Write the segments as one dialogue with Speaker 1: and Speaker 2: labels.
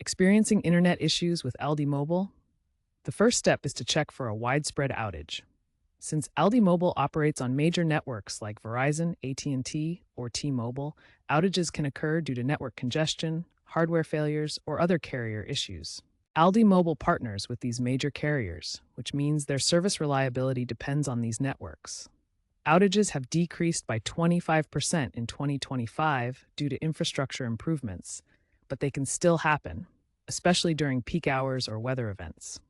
Speaker 1: Experiencing internet issues with ALDI Mobile? The first step is to check for a widespread outage. Since ALDI Mobile operates on major networks like Verizon, AT&T, or T-Mobile, outages can occur due to network congestion, hardware failures, or other carrier issues. ALDI Mobile partners with these major carriers, which means their service reliability depends on these networks. Outages have decreased by 25% in 2025 due to infrastructure improvements, but they can still happen, especially during peak hours or weather events.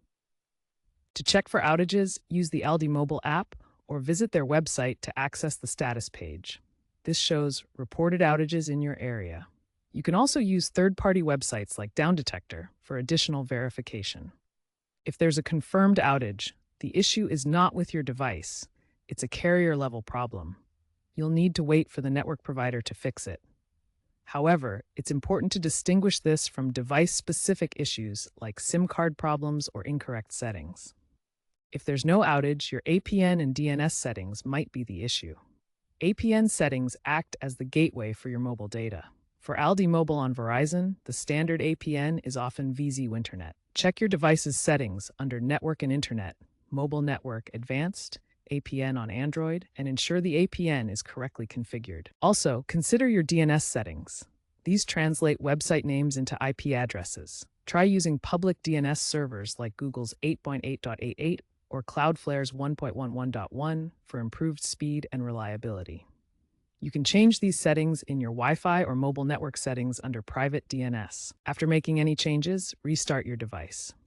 Speaker 1: To check for outages, use the ALDI mobile app or visit their website to access the status page. This shows reported outages in your area. You can also use third-party websites like Down Detector for additional verification. If there's a confirmed outage, the issue is not with your device. It's a carrier-level problem. You'll need to wait for the network provider to fix it. However, it's important to distinguish this from device-specific issues like SIM card problems or incorrect settings. If there's no outage, your APN and DNS settings might be the issue. APN settings act as the gateway for your mobile data. For ALDI Mobile on Verizon, the standard APN is often VZ Winternet. Check your device's settings under Network and Internet, Mobile Network Advanced, APN on Android, and ensure the APN is correctly configured. Also, consider your DNS settings. These translate website names into IP addresses. Try using public DNS servers like Google's 8.8.88 or Cloudflare's 1.11.1 for improved speed and reliability. You can change these settings in your Wi-Fi or mobile network settings under Private DNS. After making any changes, restart your device.